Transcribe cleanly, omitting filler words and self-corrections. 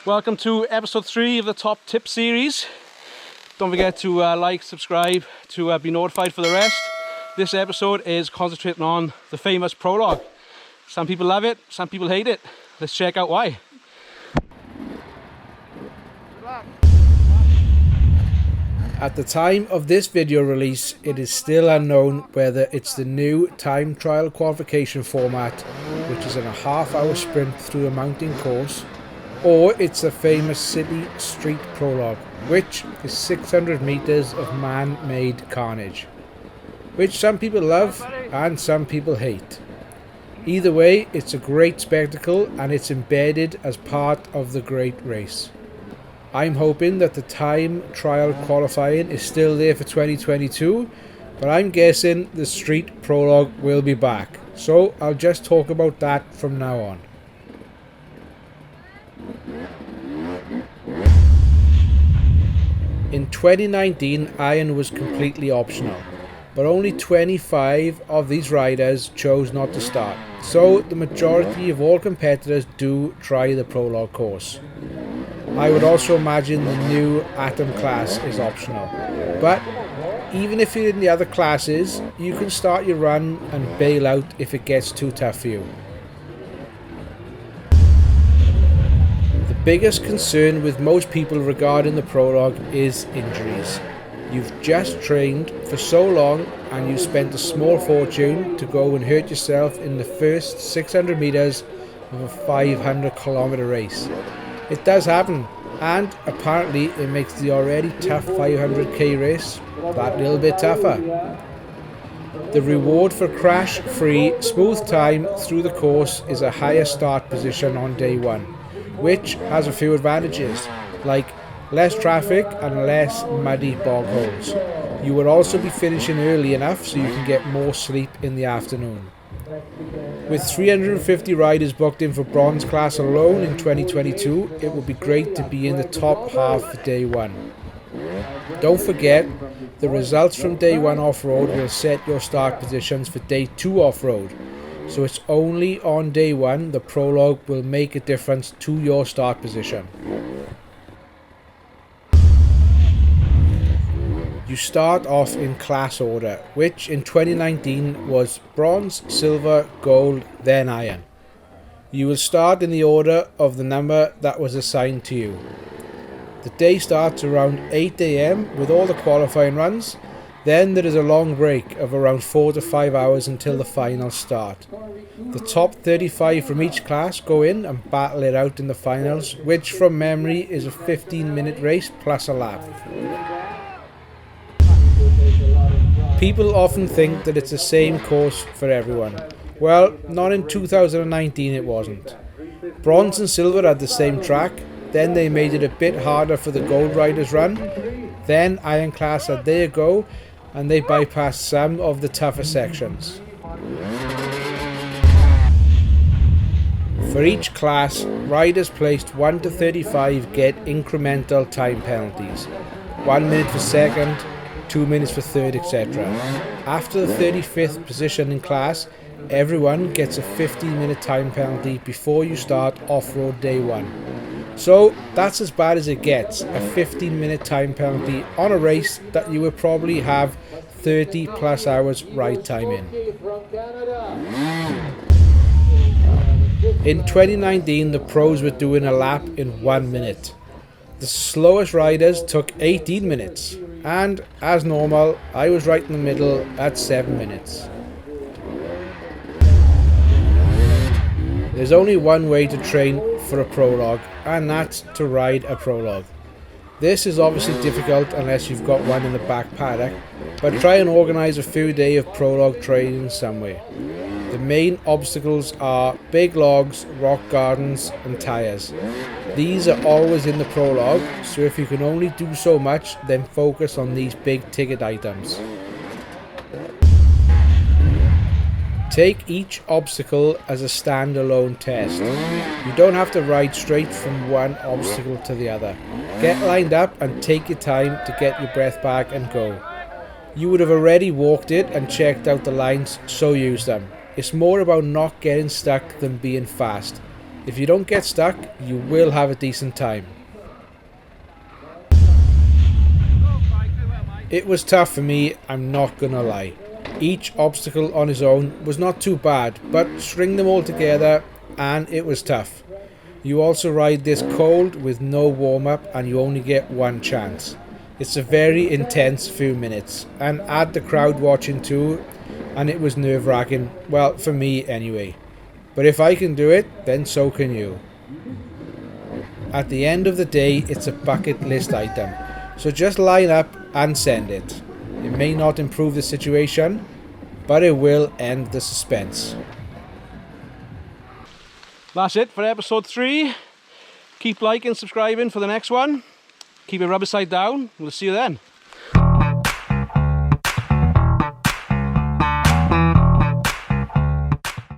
Welcome to episode 3 of the Top Tip series. Don't forget to like, subscribe to be notified for the rest. This episode is concentrating on the famous prologue. Some people love it, some people hate it. Let's check out why. At the time of this video release, it is still unknown whether it's the new time trial qualification format, which is in a half-hour sprint through a mountain course, or it's the famous city street prologue, which is 600 meters of man-made carnage, which some people love and some people hate. Either way, it's a great spectacle and it's embedded as part of the great race. I'm hoping that the time trial qualifying is still there for 2022, but I'm guessing the street prologue will be back, so I'll just talk about that from now on. In 2019, iron was completely optional, but only 25 of these riders chose not to start, so the majority of all competitors do try the prologue course. I would also imagine the new Atom class is optional, but even if you're in the other classes, you can start your run and bail out if it gets too tough for you. The biggest concern with most people regarding the prologue is injuries. You've just trained for so long and you spent a small fortune to go and hurt yourself in the first 600 meters of a 500-kilometer race. It does happen, and apparently it makes the already tough 500k race that little bit tougher. The reward for crash-free, smooth time through the course is a higher start position on day one, which has a few advantages, like less traffic and less muddy bog holes. You will also be finishing early enough so you can get more sleep in the afternoon. With 350 riders booked in for bronze class alone in 2022, it would be great to be in the top half for day one. Don't forget, the results from day one off-road will set your start positions for day two off-road, so it's only on day one the prologue will make a difference to your start position. You start off in class order, which in 2019 was bronze, silver, gold, then iron. You will start in the order of the number that was assigned to you. The day starts around 8 AM with all the qualifying runs, then there is a long break of around 4 to 5 hours until the finals start. The top 35 from each class go in and battle it out in the finals, which from memory is a 15-minute race plus a lap. People often think that it's the same course for everyone. Well, not in 2019 it wasn't. Bronze and silver had the same track, then they made it a bit harder for the gold riders run, then iron class had their go, and they bypassed some of the tougher sections. For each class, riders placed 1 to 35 get incremental time penalties. 1 minute for second, 2 minutes for third, etc. After the 35th position in class, everyone gets a 15-minute time penalty before you start off-road day one. So that's as bad as it gets, a 15-minute time penalty on a race that you will probably have 30 plus hours ride time in. In 2019, the pros were doing a lap in 1 minute. The slowest riders took 18 minutes. And, as normal, I was right in the middle at 7 minutes. There's only one way to train for a prologue, and that's to ride a prologue. This is obviously difficult unless you've got one in the back paddock, but try and organise a few days of prologue training somewhere. The main obstacles are big logs, rock gardens and tyres. These are always in the prologue, so if you can only do so much, then focus on these big ticket items. Take each obstacle as a standalone test. You don't have to ride straight from one obstacle to the other. Get lined up and take your time to get your breath back and go. You would have already walked it and checked out the lines, so use them. It's more about not getting stuck than being fast. If you don't get stuck, you will have a decent time. It was tough for me, I'm not gonna lie. Each obstacle on its own was not too bad, but string them all together and it was tough. You also ride this cold with no warm-up and you only get one chance. It's a very intense few minutes, and add the crowd watching too, and it was nerve-wracking, well, for me anyway. But if I can do it, then so can you. At the end of the day, it's a bucket list item, so just line up and send it. It may not improve the situation, but it will end the suspense. That's it for episode 3. Keep liking, subscribing for the next one. Keep it rubber side down. We'll see you then.